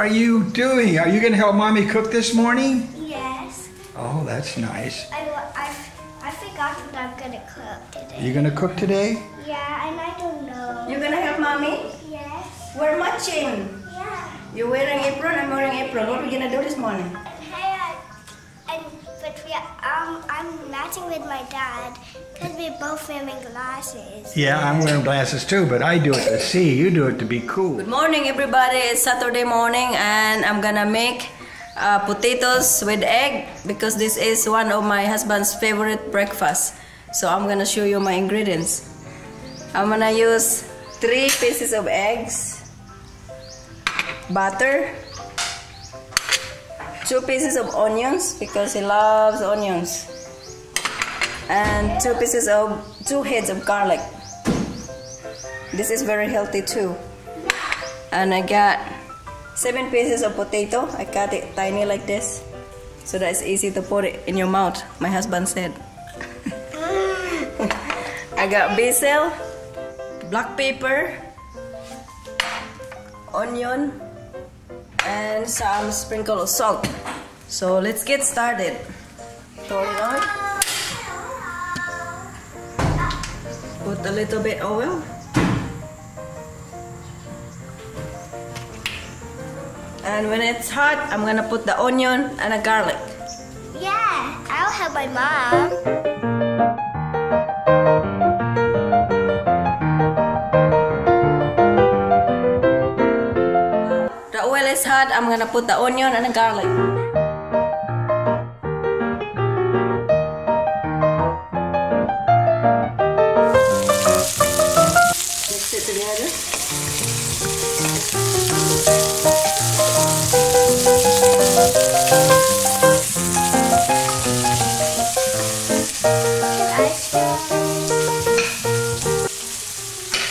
are you doing? Are you going to help Mommy cook this morning? Yes. Oh, that's nice. I forgot what I'm going to cook today. You going to cook today? Yeah, and I don't know. You're gonna help Mommy? Yes. We're matching. Yeah. You're wearing apron, I'm wearing apron. What are we gonna do this morning? I'm matching with my dad because we're both wearing glasses. Yeah, I'm wearing glasses too, but I do it to see. You do it to be cool. Good morning, everybody. It's Saturday morning, and I'm gonna make potatoes with egg because this is one of my husband's favorite breakfast. So I'm gonna show you my ingredients. I'm gonna use 3 pieces of eggs, butter, 2 pieces of onions because he loves onions, and 2 heads of garlic. This is very healthy too. And I got 7 pieces of potato. I cut it tiny like this so that it's easy to put it in your mouth, my husband said. I got basil, black pepper, onion, and some sprinkle of salt. So let's get started. Throw it on. Put a little bit oil. And when it's hot, I'm gonna put the onion and the garlic. Yeah, I'll help my mom. The oil is hot, I'm gonna put the onion and the garlic. Mix it together.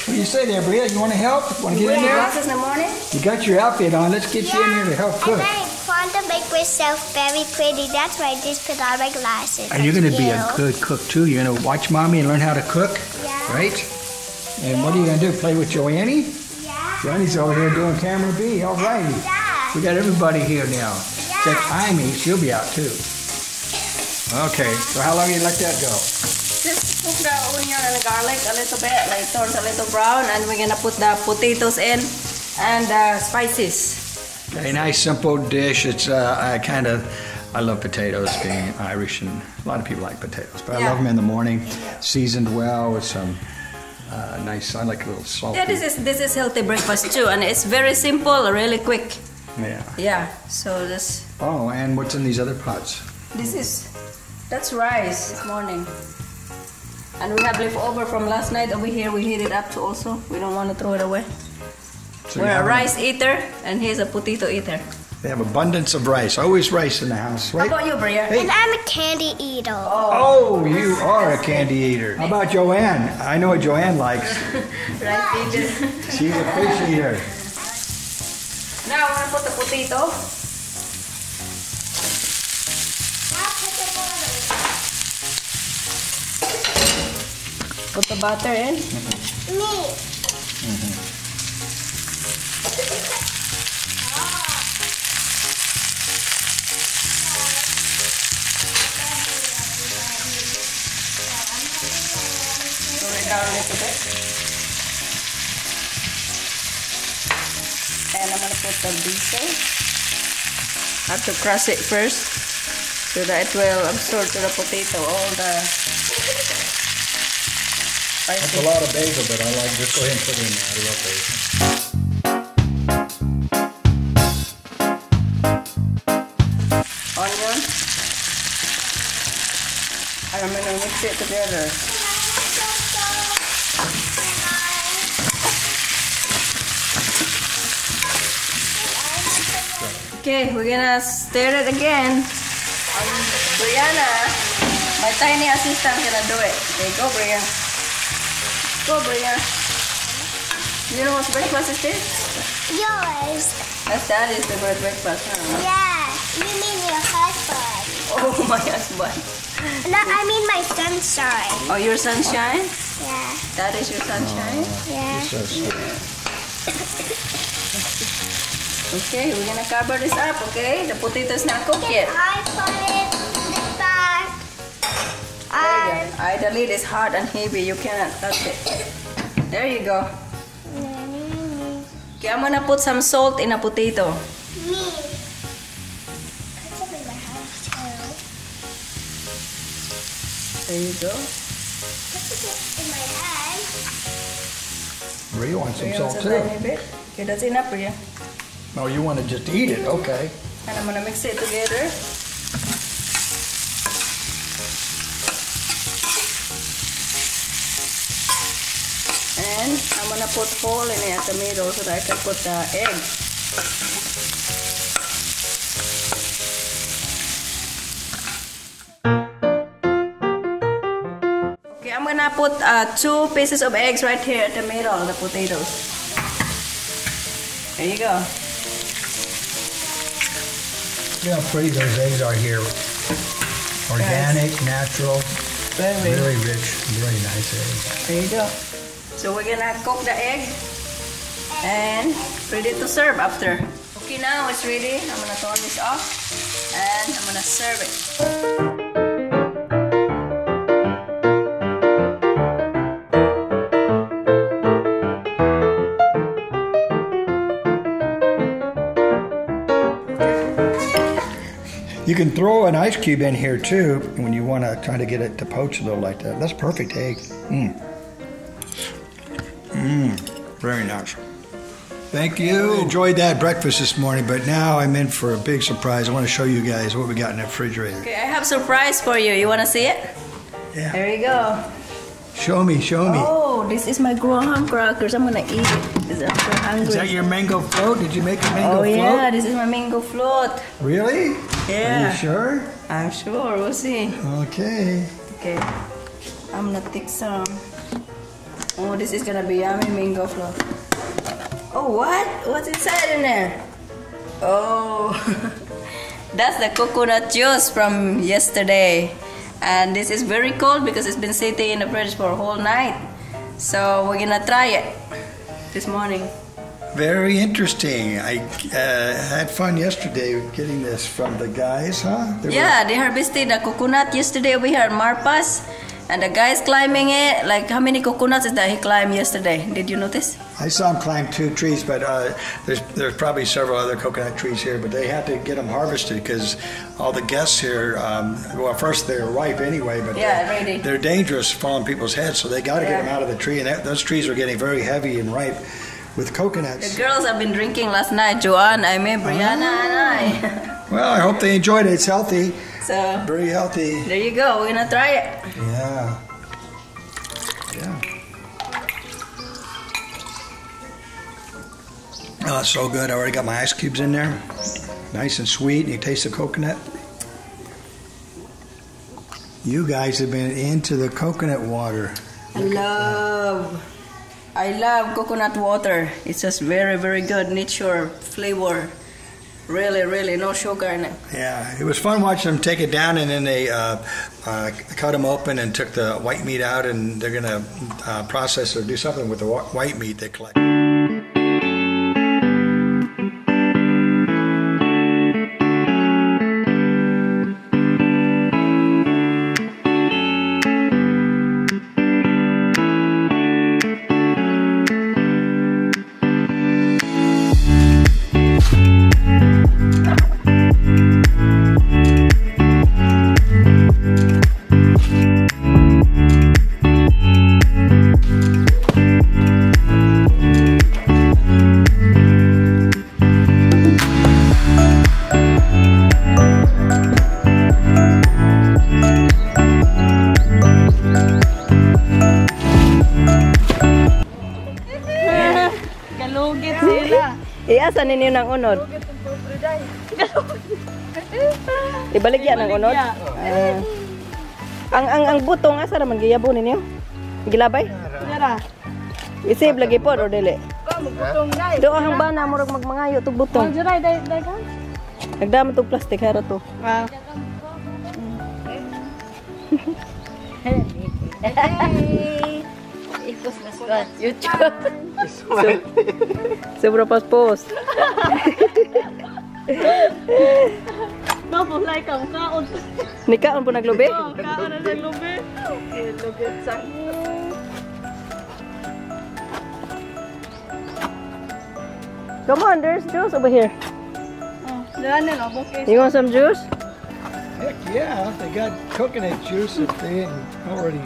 What do you say there, Bria? You want to help? Want to get in there? Glasses in the morning? You got your outfit on. Let's get you in here to help cook. And I want to make myself very pretty. That's why I just put on my glasses. Are you going to be a good cook too? You're going to watch Mommy and learn how to cook? Yeah. Right? And what are you going to do? Play with Joannie? Yeah. Joannie's over here doing camera B. All righty. Dad. We got everybody here now. Yeah. Except Amy. She'll be out too. Okay. So how long do you let that go? Just cook the onion and the garlic a little bit, like turns a little brown, and we're gonna put the potatoes in and the spices. A nice simple dish. It's I love potatoes, being Irish, and a lot of people like potatoes, but I love them in the morning, seasoned well with some nice. I like a little salt. Yeah, this is healthy breakfast too, and it's very simple, really quick. Yeah. Yeah. So this. Oh, and what's in these other pots? That's rice this morning, and we have leftover from last night over here. We heat it up too. Also, we don't want to throw it away. So we're a rice eater, and he's a potato eater. They have abundance of rice. Always rice in the house, right? How about you, Bria? Hey. And I'm a candy eater. Oh, you are a candy eater. How about Joanne? I know what Joanne likes. Rice eater. She's a fish eater. Now I want to put the potato. Put the butter in. Me. Turn it down a little bit. And I'm going to put the basil. I have to crush it first so that it will absorb to the potato all the That's a lot of basil, but I like just go ahead and put it in there. I love basil. onion. And I'm going to mix it together. Okay, we're gonna stir it again. Brianna, my tiny assistant, gonna do it. Okay, go, Brianna. Go, Brianna. You know what breakfast is this? Yours. That's Daddy's favorite breakfast, huh? Yeah. You mean your husband. Oh, my husband. No, I mean my sunshine. Oh, your sunshine? Yeah. That is your sunshine? Yeah. So sweet. Okay, we're gonna cover this up, okay? The potato is not cooked yet. I put it this back. The lid is hard and heavy, you cannot touch it. There you go. Okay, I'm gonna put some salt in a potato. Me. Put it in my house too. There you go. Put it in my head. Ria wants some Ria salt wants a too. tiny bit. Okay, that's enough, Ria. Oh, you want to just eat it? Okay. And I'm gonna mix it together. And I'm gonna put hole in it at the middle so that I can put the egg. Okay, I'm gonna put 2 pieces of eggs right here at the middle of the potatoes. There you go. Look how pretty those eggs are here. Organic, natural, really rich, really nice eggs. There you go. So we're gonna cook the egg and ready to serve after. Okay, now it's ready. I'm gonna turn this off and I'm gonna serve it. You can throw an ice cube in here too when you want to try to get it to poach a little like that. That's perfect egg. Very nice. Thank you. Enjoyed that breakfast this morning, but now I'm in for a big surprise. I want to show you guys what we got in the refrigerator. Okay, I have a surprise for you. You want to see it? Yeah. There you go. Show me, show me. Oh, this is my graham crackers. I'm gonna eat it because I'm so hungry. Is that your mango float? Did you make a mango float? Oh yeah, this is my mango float. Really? Yeah. Are you sure? I'm sure. We'll see. Okay. Okay. I'm gonna take some. Oh, this is gonna be yummy mango float. Oh, what? What's inside in there? Oh, that's the coconut juice from yesterday. And this is very cold because it's been sitting in the fridge for a whole night. So we're gonna try it this morning. Very interesting. I had fun yesterday getting this from the guys, huh? They harvested the coconut yesterday over here at Marpas. And the guy's climbing it. Like, how many coconuts is that he climbed yesterday? Did you notice? I saw him climb 2 trees, but there's probably several other coconut trees here. But they had to get them harvested because all the guests here, well, first they're ripe anyway, but they're dangerous falling people's heads, so they got to get them out of the tree. And those trees are getting very heavy and ripe with coconuts. The girls have been drinking last night. Joanne, Brianna, and I. Well, I hope they enjoyed it. It's healthy. So, very healthy. There you go. We're gonna try it. Yeah. Oh, it's so good. I already got my ice cubes in there. Nice and sweet. You taste the coconut. You guys have been into the coconut water. I love coconut water. It's just very, very good. Nature flavor. Really, really, no sugar in it. Yeah, it was fun watching them take it down, and then they cut them open and took the white meat out, and they're going to process or do something with the white meat they collect. Iasa ninyo ng unod? Ibaligya ng unod? Ang butong asa naman giyabo ninyo? Gilabay? Isip lagi po o dili? Do ang bana murag magmangayo tug butong. Nagdama tug plastic hero to. YouTube. Sobra pas post. Mapulay ka kaon. Nikaon po naglubi? Kaon na naglubi. Come on, there's juice over here. Okay. You want some juice? Heck yeah, they got coconut juice if they didn't already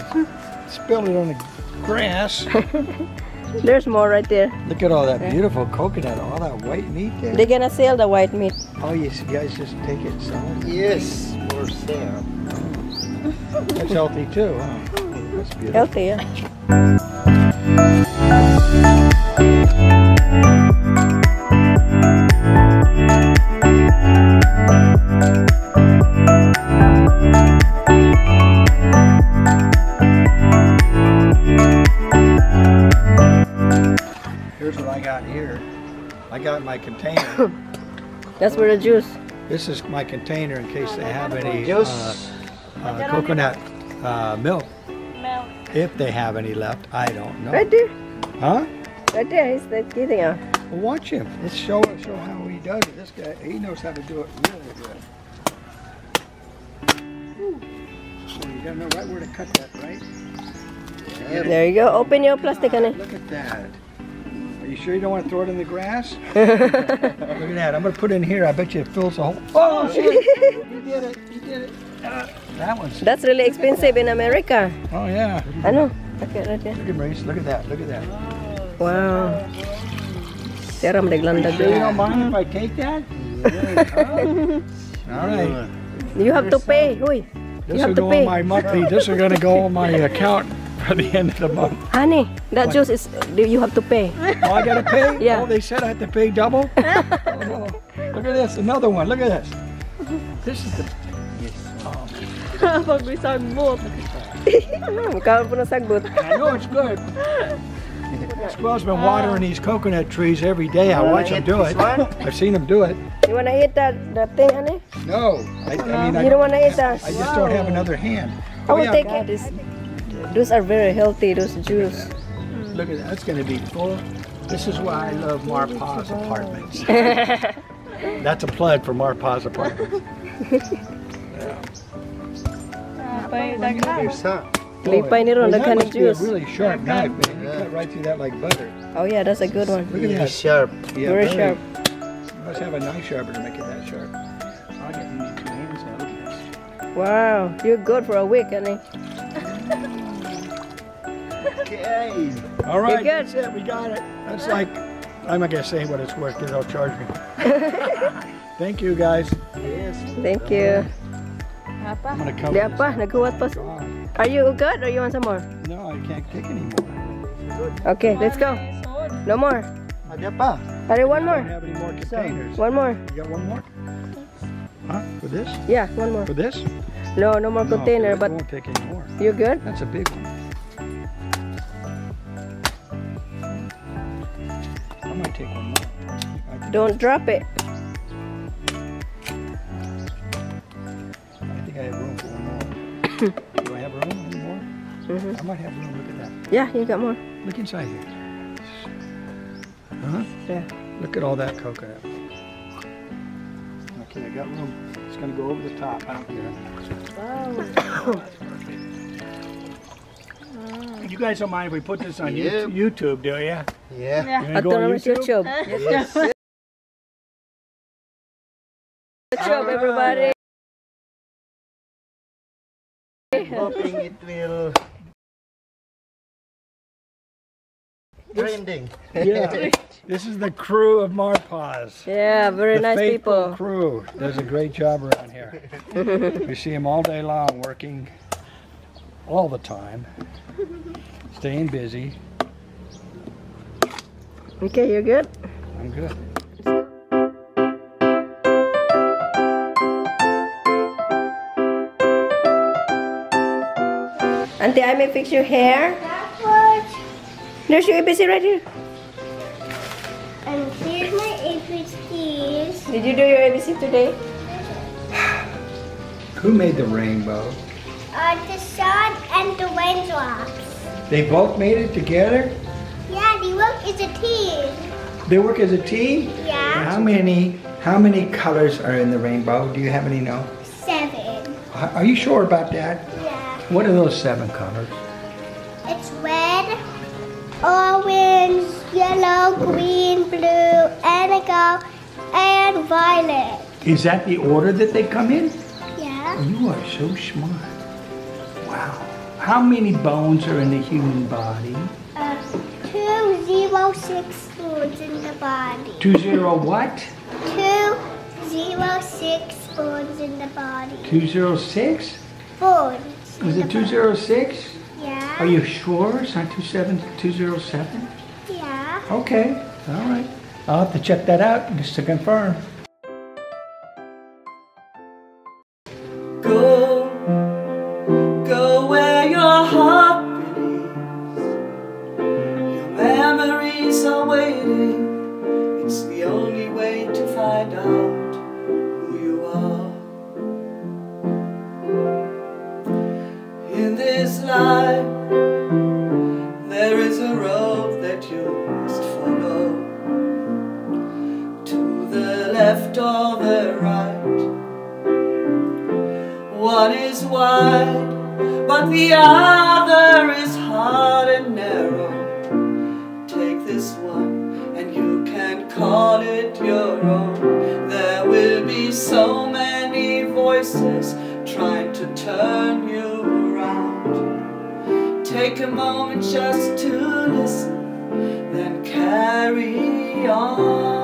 spilled it on the grass. There's more right there. Look at all that beautiful coconut, all that white meat there. They're gonna sell the white meat. Oh, you guys just take it and sell it? Yes, for sale. That's healthy too, huh? That's beautiful. Healthy, yeah. Here's what I got here. I got my container. That's for the juice. This is my container in case they have any Juice. coconut milk. If they have any left, I don't know. Right there. Huh? Right there. He's getting out. Well, watch him. Let's show how he does it. This guy, he knows how to do it really good. Well, you gotta know right where to cut that, right? There you go. Open your plastic, honey. Look at that. Are you sure you don't want to throw it in the grass? Look at that. I'm going to put it in here. I bet you it fills the whole... Oh, shit. You did it. You did it. That one's... That's really expensive in America. Oh, yeah. I know. Okay, right there. Look at Maurice. Look at that. Look at that. Wow. Seram de glanda You don't mind if I take that? All right. You have to pay. Huy. This You have will to go pay. on my monthly. This is going to go on my account for the end of the month. Honey, that juice is, you have to pay. Oh, I got to pay? Yeah. Oh, they said I had to pay double? Oh, no. Look at this. Another one. Look at this. This is the... Pag may sagbot. Magkakaroon po ng sagbot. I know it's good. Squirrel's been watering these coconut trees every day. I watch him do it. I've seen him do it. You wanna eat that thing, honey? No, I mean, You don't wanna eat that? I just don't have another hand. I will take it. Those are very healthy, those juice. Look at that. That's going to be full. This is why I love Marpas Apartments. That's a plug for Marpas Apartments. Lipay ni Ron, that daghan ng must be a juice. really sharp knife, man. You cut right through that like butter. Oh yeah, that's a good one. Look at Really that. sharp. Yeah, Very sharp. You must have a knife sharper to make it that sharp. I'll get these two hands now. Look at this. Wow, you're good for a week, honey. Okay. All right, You're good. that's it. We got it. That's like, I'm not gonna say what it's worth because they'll charge me. Thank you, guys. Yes. Thank you. I'm gonna cover Di this. pa, naghuwat pa. God. Are you good or you want some more? No, I can't kick anymore. Okay, let's go. No more. Ada pa? Are one I more? don't have any more containers. One more. You got one more? Huh? For this? Yeah, one more. For this? No, no more No, container, I but won't take any more. you good? That's a big one. I might take one more. I think, Don't drop it. I think I have room for one more. Do I have room anymore? I might have room. Look at that. Yeah, you got more. Look inside here. Huh? Yeah. Look at all that coconut. Okay, I got room. It's gonna go over the top. I don't care. You guys don't mind if we put this on Yep. YouTube, do you? Yeah. You gonna At go the on YouTube. Yes. YouTube, everybody. Hoping it will trending. Yeah. This is the crew of Marpas. Yeah, very The nice faithful people. crew does a great job around here. We see them all day long working all the time, staying busy. Okay, you're good? I'm good. Auntie, I may fix your hair. Backwards. There's your ABC right here. And here's my ABCs. Did you do your ABC today? Who made the rainbow? The sun and the raindrops. They both made it together? Yeah, they work as a team. They work as a team? Yeah. How many colors are in the rainbow? Do you have any know? 7. Are you sure about that? Yeah. What are those 7 colors? It's red, orange, yellow, green, blue, indigo, and violet. Is that the order that they come in? Yeah. You are so smart. Wow. How many bones are in the human body? 206 spoons in the body. 20 what? 206 spoons in the body. 206? Spoons. Is it 206? Yeah. Are you sure it's not 207? Yeah. Okay. All right. I'll have to check that out just to confirm. Go where your heart believes. Your memories are waiting. It's the only way to find out who you are. In this life, there is a road that you must follow. To the left or the right. One is wide, but the other is hard and narrow. Take this one and you can call it your own. There will be so many voices trying to turn you around. Take a moment just to listen, then carry on.